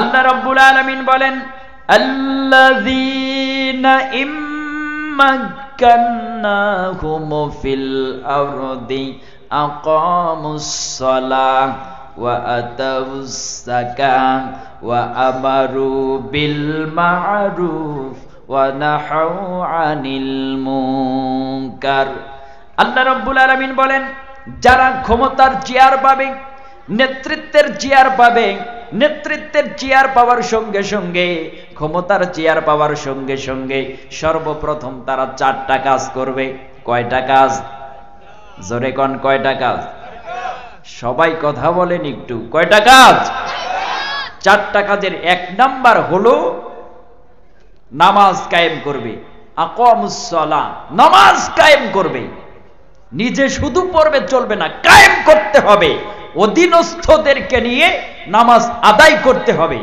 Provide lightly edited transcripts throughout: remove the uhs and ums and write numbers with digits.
আল্লাহ রাব্বুল আলামিন বলেন, আল্লাযীনা ইম্মাক্কান্নাহুম ফিল আরদি আকামুস সালাহ ওয়া আতাউস যাকাত ওয়া আমারু বিল মা'রুফ ওয়া নাহাউ আনিল মুনকার। আল্লাহ রাব্বুল আলামিন বলেন, যারা ক্ষমতার চেয়ার পাবে, নেতৃত্বের চেয়ার পাবে, নেতৃত্বের চেয়ার পাওয়ার সঙ্গে সঙ্গে, ক্ষমতার চেয়ার পাওয়ার সঙ্গে সঙ্গে সর্বপ্রথম তারা 4টা কাজ করবে। কয়টা কাজ? জোরে কোন, কয়টা কাজ? সবাই কথা বলেন একটু, কয়টা কাজ? 4টা কাজের 1 নাম্বার হলো নামাজ কায়েম করবে। আকামুস সালাহ, নামাজ কায়েম করবে। নিজে শুধু পড়বে চলবে না, কায়েম করতে হবে। অধীনস্থদেরকে নিয়ে নামাজ আদায় করতে হবে।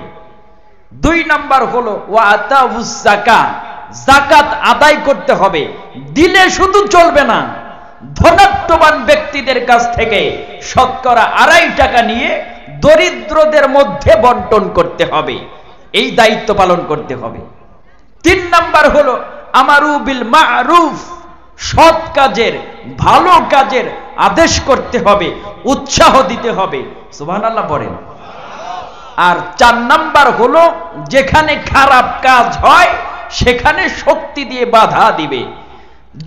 2 নাম্বার হলো ওয়া আতাউস যাকাত, যাকাত আদায় করতে হবে। দিলে শুধু চলবে না, ধনাত্মবান ব্যক্তিদের কাছ থেকে শতকরা 2.5 টাকা নিয়ে দরিদ্রদের মধ্যে বন্টন করতে হবে। এই দায়িত্ব পালন করতে হবে। 3 নাম্বার হলো আমারু বিল মা'রুফ, সৎ কাজের, ভালো কাজের আদেশ করতে হবে, উৎসাহ দিতে হবে। সুবহানাল্লাহ পড়েন। আর 4 নাম্বার হলো যেখানে খারাপ কাজ হয় সেখানে শক্তি দিয়ে বাধা দিবে।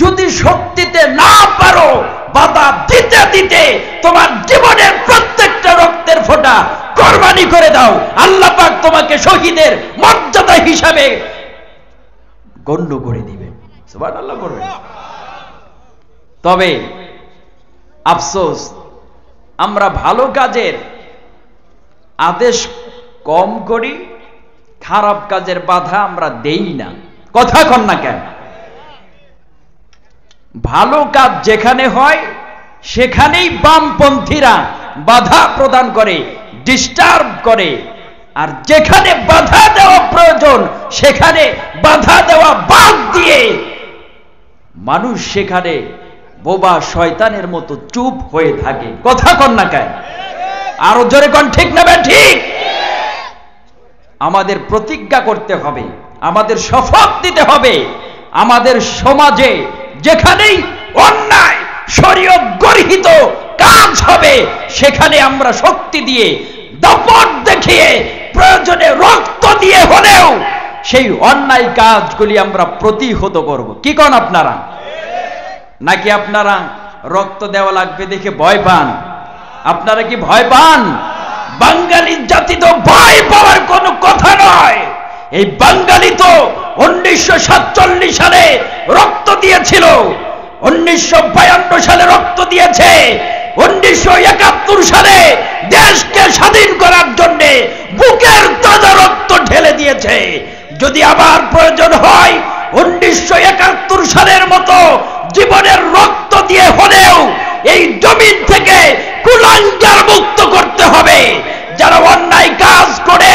যদি শক্তিতে না পারো, বাধা দিতে দিতে তোমার জীবনের প্রত্যেকটা রক্তের ফোঁটা কোরবানি করে দাও, আল্লাহ পাক তোমাকে শহীদের মর্যাদা হিসাবে গণ্য করে দিবেন। সুবহানাল্লাহ পড়বেন। তবে আফসোস, আমরা ভালো কাজের আদেশ কম করি, খারাপ কাজের বাধা আমরা দেই না। কথা কন না কেন? ভালো কাজ যেখানে হয় সেখানেই বামপন্থীরা বাধা প্রদান করে, ডিস্টার্ব করে। আর যেখানে বাধা দেওয়া প্রয়োজন সেখানে বাধা দেওয়া বাদ দিয়ে মানুষ সেখানে বোবা শয়তানের মতো চুপ হয়ে থাকে। কথা কন না কেন? আরো জোরে কন, ঠিক না ঠিক? আমাদের প্রতিজ্ঞা করতে হবে, আমাদের শপথ দিতে হবে, আমাদের সমাজে যেখানেই অন্যায় শরীয়ত গর্হিত কাজ হবে সেখানে আমরা শক্তি দিয়ে, দাপট দেখিয়ে, প্রয়োজনে রক্ত দিয়ে হলেও সেই অন্যায় কাজগুলি আমরা প্রতিহত করব। কি কোন আপনারা? নাকি আপনারা রক্ত দেওয়া লাগবে দেখে ভয় পান? আপনারা কি ভয় পান? বাঙালি জাতি তো ভয় পাওয়ার কোনো কথা নয়। এই বাঙালি তো 1947 সালে রক্ত দিয়েছিল, 1952 সালে রক্ত দিয়েছে, 1971 সালে দেশকে স্বাধীন করার জন্য বুকের তাজা রক্ত ঢেলে দিয়েছে। যদি আবার প্রয়োজন হয় 1971 সালের মতো জীবনের রক্ত দিয়ে হলেও এই জমিন থেকে কুলাঙ্গার মুক্ত করতে হবে। যারা অন্যায় কাজ করে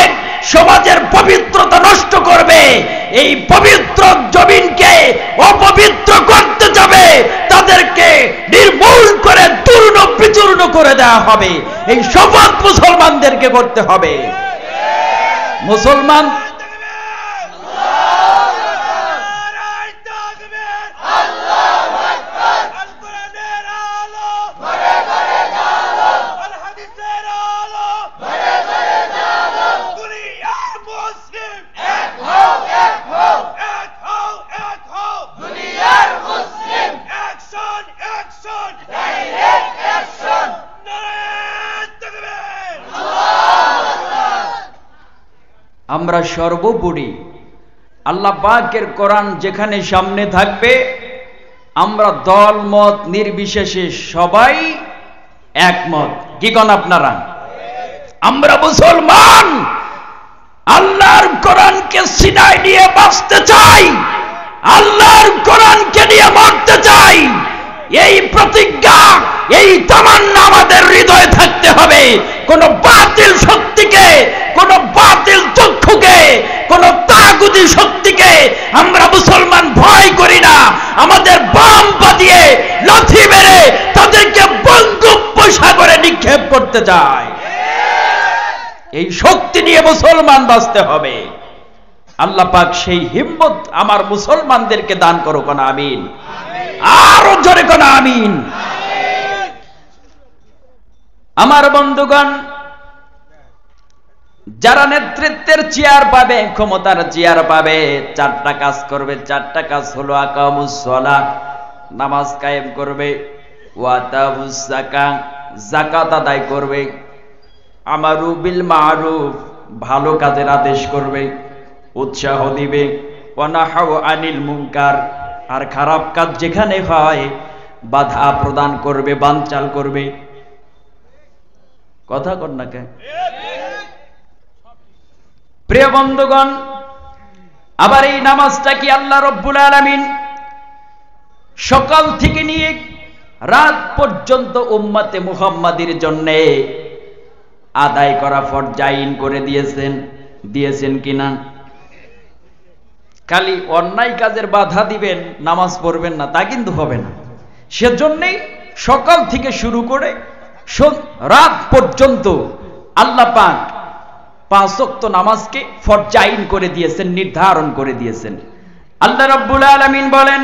সমাজের পবিত্রতা নষ্ট করবে, এই পবিত্র জমিনকে অপবিত্র করতে যাবে, তাদেরকে নির্মূল করে চূর্ণ বিচূর্ণ করে দেওয়া হবে। এই শপথ মুসলমানদেরকে করতে হবে। মুসলমান আমরা সর্বোপরি আল্লাহ পাকের কোরআন যেখানে সামনে থাকবে আমরা দল মত নির্বিশেষে সবাই একমত। কি কোন আপনারা? আমরা মুসলমান আল্লাহর কোরআনকে সিনায় নিয়ে বাঁচতে চাই, আল্লাহর কোরআনকে নিয়ে মরতে চাই। এই প্রতিজ্ঞা, এই তামান্না আমাদের হৃদয়ে থাকতে হবে। কোন বাতিল শক্তিকে, কোন বাতিল চক্ষুকে, কোন তাগুতি শক্তিকে আমরা মুসলমান ভয় করি না। আমাদের বাম পা দিয়ে লাথি মেরে তাদেরকে বঙ্গোপসাগরে নিক্ষেপ করতে চাই। এই শক্তি নিয়ে মুসলমান বাঁচতে হবে। আল্লাহ পাক সেই হিম্মত আমার মুসলমানদেরকে দান করো, কোন আমিন। আরো জোরে কোন আমিন। আমার বন্ধুগণ, যারা নেতৃত্বের চেয়ার পাবে, ক্ষমতার চেয়ার পাবে, চারটা কাজ করবে। চারটা কাজ হলো আকামুস সালাহ, নামাজ কায়েম করবে, ওয়া আতাউস যাকাত, যাকাত আদায় করবে, আমারু বিল মারুফ, ভালো কাজের আদেশ করবে, উৎসাহ দিবে, ওয়া নাহাউ আনিল মুনকার, আর খারাপ কাজ যেখানে হয় বাধা প্রদান করবে, বানচাল করবে। কথা কর না কে? প্রিয় বন্ধুগণ, আবার এই নামাজটা কি আল্লাহ রব্বুল আলামিন সকাল থেকে নিয়ে রাত পর্যন্ত উম্মতে মুহাম্মাদির জন্য আদায় করা ফরজ আইন করে দিয়েছেন কিনা? খালি অন্যায় কাজের বাধা দিবেন, নামাজ পড়বেন না, তা কিন্তু হবে না। সেজন্যই সকাল থেকে শুরু করে রাত পর্যন্ত আল্লাহ পাক 5 ওয়াক্ত নামাজকে ফরজ আইন করে দিয়েছেন, নির্ধারণ করে দিয়েছেন। আল্লাহ রাব্বুল আলামিন বলেন,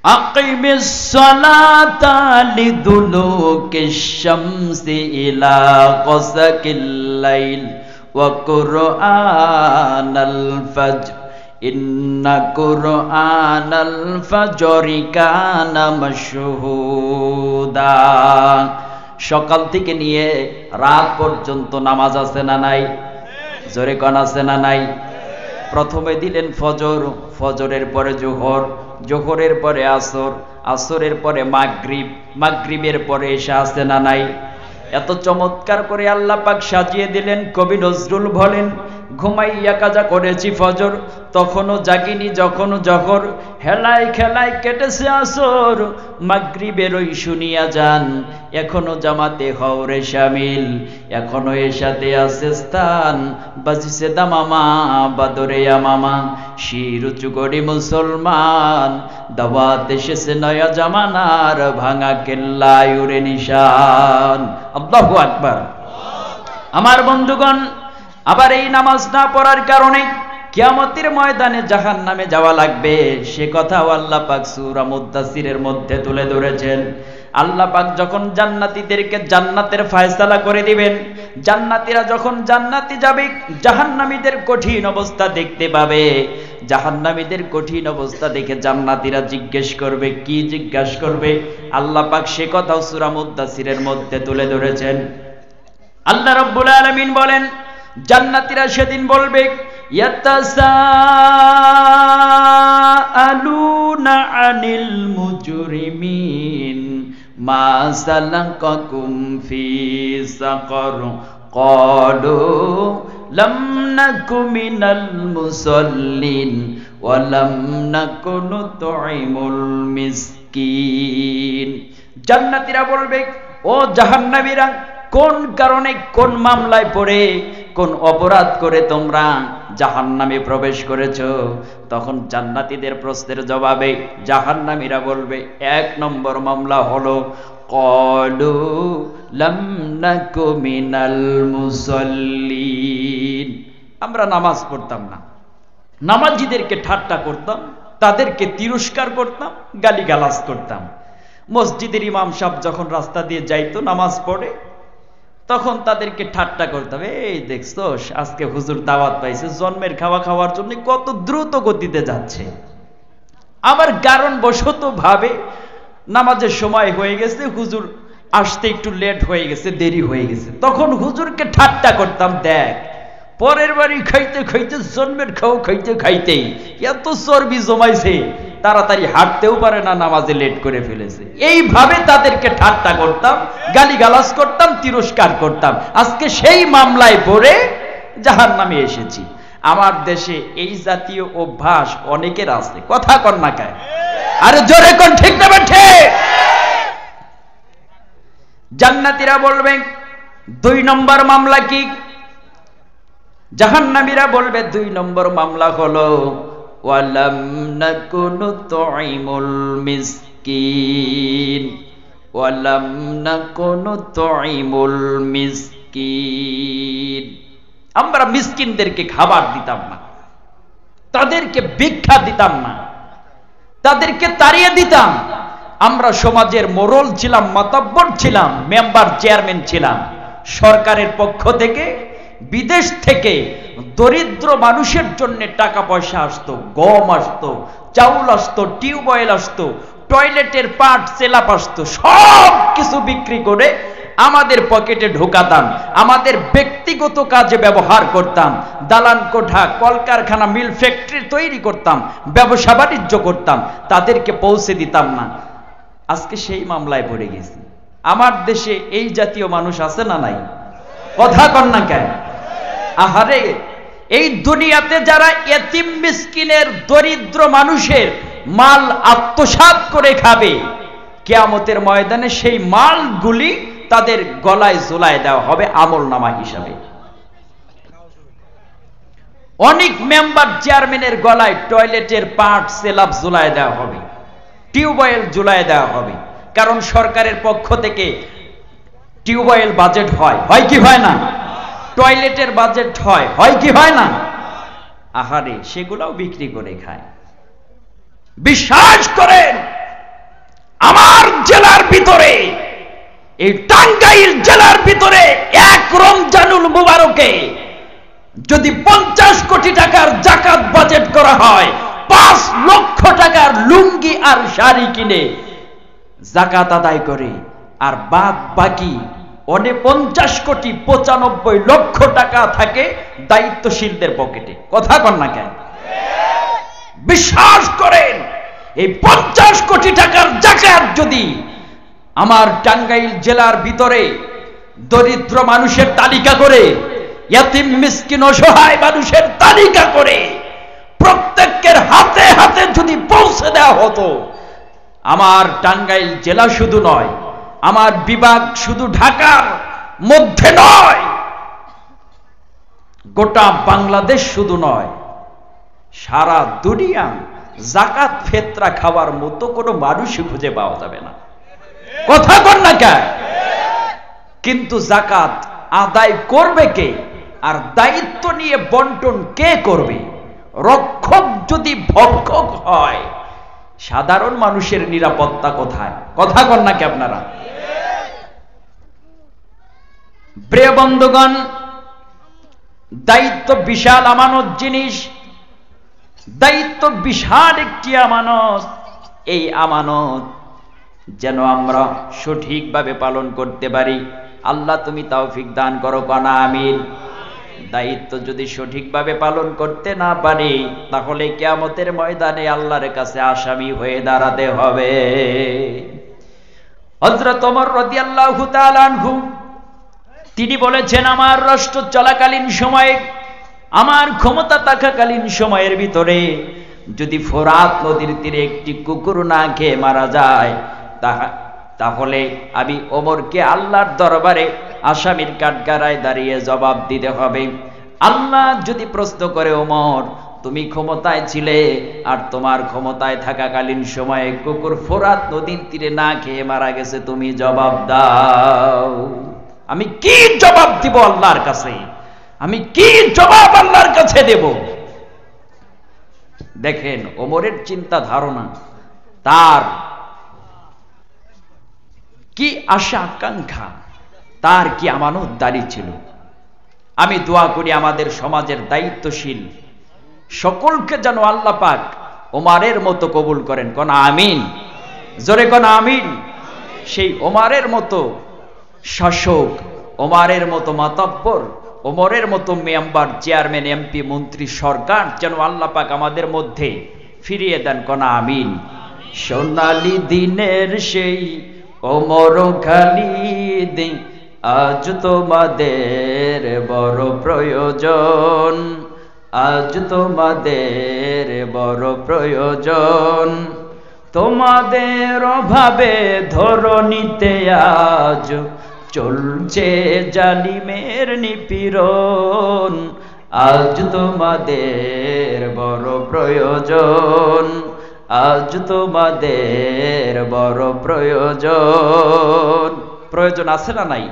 আকিমিস সালাতা লিদুলুকিশ শামসি ইলা গাসাকিল লাইল ওয়া কুরআনাল ফাজর ইন্না কুরআনাল ফাজরি কানা মাশহুদা। সকাল থেকে নিয়ে রাত পর্যন্ত নামাজ আছে না নাই? জোরে কোন আছে না নাই? প্রথমে দিলেন ফজর, ফজরের পরে জোহর, জোহরের পরে আসর, আসরের পরে মাগরিব, মাগরিবের পরে এশা আছে না নাই? এত চমৎকার করে আল্লাহ পাক সাজিয়ে দিলেন। কবি নজরুল বলেন, ঘুমাইয়া কাজা করেছি ফজর, তখনও জাগিনি যখন জহর, হেলায় খেলায় কেটেছে আসর, মাগরিবের ওই শুনিয়া যান, এখনো জামাতে হওরে শামিল, এখনো এশাতে আছে স্থান, বাজিছে দামামা বাদরে আমামা, শির উঁচু করি মুসলমান, দাওয়াত এসেছে নয়া জামানার, ভাঙা কেল্লায় উড়ে নিশান। আল্লাহু আকবার। আমার বন্ধুগণ, আবার এই নামাজ না পড়ার কারণে কিয়ামতের ময়দানে জাহান্নামে যাওয়া লাগবে, সে কথাও আল্লাহ পাক সূরা মুদ্দাসিরের মধ্যে তুলে ধরেছেন। আল্লাহ পাক যখন জান্নাতীদেরকে জান্নাতের ফয়সালা করে দিবেন, জান্নাতীরা যখন জান্নাতে যাবে, জাহান্নামীদের কঠিন অবস্থা দেখতে পাবে। জাহান্নামীদের কঠিন অবস্থা দেখে জান্নাতীরা জিজ্ঞেস করবে, কি জিজ্ঞাসা করবে? আল্লাহ পাক সে কথাও সূরা মুদ্দাসিরের মধ্যে তুলে ধরেছেন। আল্লাহ রাব্বুল আলামিন বলেন, জান্নাতীরা সেদিন বলবে, ইয়াতাসাআলুনা আনিল মুজরিমিন মা সালাকাকুম ফি সাকার ক্বালু লাম নাকু মিনাল মুসাল্লিন ওয়া লাম নাকু নুতঈমুল মিসকিন। জান্নাতীরা বলবে, ও জাহান্নামীরা, কোন কারণে, কোন মামলায় পড়ে, কোন অপরাধ করে তোমরা জাহান্নামে প্রবেশ করেছো? তখন জান্নাতীদের প্রশ্নের জবাবে জাহান্নামীরা বলবে, 1 নম্বর মামলা হলো ক্বালু লাম নাকু মিনাল মুসাল্লিন, আমরা নামাজ পড়তাম না, নামাজীদেরকে ঠাট্টা করতাম, তাদেরকে তিরস্কার করতাম, গালিগালাজ করতাম। মসজিদের ইমাম সাহেব যখন রাস্তা দিয়ে যাইতো নামাজ পড়ে, তখন তাদেরকে ঠাট্টা করতাম, এই দেখছো আজকে হুজুর দাওয়াত পাইছে, জন্মের খাওয়া খাওয়ার জন্য কত দ্রুত গতিতে যাচ্ছে। আবার কারণ বশত ভাবে নামাজের সময় হয়ে গেছে, হুজুর আসতে একটু লেট হয়ে গেছে, দেরি হয়ে গেছে, তখন হুজুরকে ঠাট্টা করতাম, দেখ পরের বাড়ি খাইতে খাইতে, জন্মের খাও খাইতে খাইতেই এত চর্বি জমাইছে, তাড়াতাড়ি হাঁটতেও পারে না, নামাজে লেট করে ফেলেছে। এইভাবে তাদেরকে ঠাট্টা করতাম, গালিগালাজ করতাম, তিরস্কার করতাম। আজকে সেই মামলায় পড়ে জাহান্নামে এসেছি। আমার দেশে এই জাতীয় অভ্যাস অনেকের আছে। কথা কন না কেন? আরে জোরে কোন, ঠিক না বেঠে? জান্নাতীরা বলবেন, 2 নম্বর মামলা কি? জাহান্নামীরা বলবে, 2 নম্বর মামলা হলো ওয়ালাম নাকু নুতঈমুল মিসকিন, ওয়ালাম নাকু নুতঈমুল মিসকিন। মিসকিন। আমরা মিসকিনদেরকে খাবার দিতাম না, তাদেরকে ভিক্ষা দিতাম না, তাদেরকে তাড়িয়ে দিতাম। আমরা সমাজের মোড়ল ছিলাম, মাতব্বর ছিলাম, মেম্বার চেয়ারম্যান ছিলাম। সরকারের পক্ষ থেকে, বিদেশ থেকে দরিদ্র মানুষের জন্য টাকা পয়সা আসতো, গম আসতো, চাউল আসতো, টিউবওয়েল আসতো, টয়লেটের পাট সেলাপ আসতো, সব কিছু বিক্রি করে আমাদের পকেটে ঢোকাতাম, আমাদের ব্যক্তিগত কাজে ব্যবহার করতাম। দালান কোঠা, কলকারখানা, মিল, ফ্যাক্টরি তৈরি করতাম, ব্যবসা বাণিজ্য করতাম, তাদেরকে পৌঁছে দিতাম না। আজকে সেই মামলায় পড়ে গেছি। আমার দেশে এই জাতীয় মানুষ আছে না নাই? কথা কন না কেন? আহারে, এই দুনিয়াতে যারা এতিম মিসকিনের, দরিদ্র মানুষের মাল আত্মসাৎ করে খাবে, কিয়ামতের ময়দানে সেই মালগুলি তাদের গলায় ঝুলায় দেওয়া হবে আমলনামা হিসাবে। অনেক মেম্বার চেয়ারম্যানের গলায় টয়লেটের পাট সেলাপ ঝুলায় দেওয়া হবে, টিউবওয়েল ঝুলায় দেওয়া হবে। কারণ সরকারের পক্ষ থেকে টিউবওয়েল বাজেট হয়, হয় কি হয় না? টয়লেটের বাজেট হয়, হয় কি হয় না? আহারে, সেগুলাও বিক্রি করে খায়। বিশ্বাস করেন, আমার জেলার ভিতরে, এই টাঙ্গাইল জেলার ভিতরে এক রমজানুল মুবারকে যদি 50 কোটি টাকার জাকাত বাজেট করা হয়, 5 লক্ষ টাকার লুঙ্গি আর শাড়ি কিনে জাকাত আদায় করে, আর বাদ বাকি 49 কোটি 95 লক্ষ টাকা থাকে দায়িত্বশীলদের পকেটে। কথা কন না কেন? বিশ্বাস করেন, এই 50 কোটি টাকার জাকাত যদি আমার টাঙ্গাইল জেলার ভিতরে দরিদ্র মানুষের তালিকা করে, ইয়াতিম মিসকিন অসহায় মানুষের তালিকা করে প্রত্যেকের হাতে হাতে যদি পৌঁছে দেওয়া হতো, আমার টাঙ্গাইল জেলা শুধু নয়, আমার বিভাগ শুধু ঢাকার মধ্যে নয়, গোটা বাংলাদেশ শুধু নয়, সারা দুনিয়া জাকাত ফেতরা খাওয়ার মতো কোনো মানুষই খুঁজে পাওয়া যাবে না। কথা কন না কেন? কিন্তু জাকাত আদায় করবে কে, আর দায়িত্ব নিয়ে বন্টন কে করবে? রক্ষক যদি ভক্ষক হয়, সাধারণ মানুষের নিরাপত্তা কোথায়? কথা কন না কি আপনারা? প্রিয় বন্ধুগণ, দায়িত্ব বিশাল আমানত জিনিস, দায়িত্ব বিশাল একটি আমানত। এই আমানত যেন আমরা সঠিকভাবে পালন করতে পারি, আল্লাহ তুমি তৌফিক দান করো, কানা আমিন। দায়িত্ব যদি সঠিকভাবে পালন করতে না পারি, তাহলে কিয়ামতের ময়দানে আল্লাহর কাছে আসামি হয়ে দাঁড়াতে হবে। হযরত ওমর রাদিয়াল্লাহু তাআলা আনহু তিনি বলেছেন, আমার রাষ্ট্র চলাকালীন সময়ে, আমার ক্ষমতা থাকাকালীন সময়ের ভিতরে যদি ফোরাত নদীর তীরে একটি কুকুর না খেয়ে মারা যায়, তাহলে আমি ওমরকে আল্লাহর দরবারে আসামির কাঠগড়ায় দাঁড়িয়ে জবাব দিতে হবে। আল্লাহ যদি প্রশ্ন করে, ওমর তুমি ক্ষমতায় ছিলে, আর তোমার ক্ষমতায় থাকাকালীন সময়ে কুকুর ফোরাত নদীর তীরে না খেয়ে মারা গেছে, তুমি জবাব দাও। আমি কি জবাব দিব আল্লাহর কাছে? আমি কি জবাব আল্লাহর কাছে দেব? দেখেন ওমরের চিন্তা ধারণা, তার কি আশা আকাঙ্ক্ষা, তার কি আমানতদারি ছিল। আমি দোয়া করি আমাদের সমাজের দায়িত্বশীল সকলকে যেন আল্লাহ পাক ওমরের মতো কবুল করেন। কোন আমিন? জোরে কোন আমিন? সেই ওমরের মতো শাসক, ওমরের মতো মাতব্বর, ওমরের মতো মেম্বার, চেয়ারম্যান, এমপি, মন্ত্রী, সরকার যেন আল্লাহ পাক আমাদের মধ্যে ফিরিয়ে দেন। কোন আমিন? সোনালী দিনের সেই ওমর খালিদ, আজ তোমাদের বড় প্রয়োজন, আজ তোমাদের বড় প্রয়োজন, তোমাদের অভাবে ধরণীতে আজ চলছে জালিমের নিপীড়ন, আজ তোমাদের বড় প্রয়োজন, আজ তোমাদের বড় প্রয়োজন। প্রয়োজন আছে না নাই?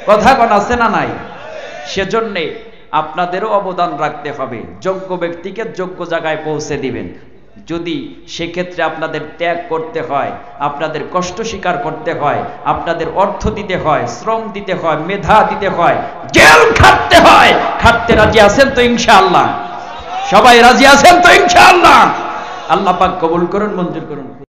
কথা কোন আছে না নাই? সেজন্যে আপনাদেরও অবদান রাখতে হবে। যোগ্য ব্যক্তিকে যোগ্য জায়গায় পৌঁছে দিবেন। যদি সেক্ষেত্রে আপনাদের ত্যাগ করতে হয়, আপনাদের কষ্ট স্বীকার করতে হয়, আপনাদের অর্থ দিতে হয়, শ্রম দিতে হয়, মেধা দিতে হয়, জেল খাটতে হয়, খাটতে রাজি আছেন তো ইনশাআল্লাহ? সবাই রাজি আছেন তো ইনশাআল্লাহ? আল্লাহ পাক কবুল করুন, মঞ্জুর করুন।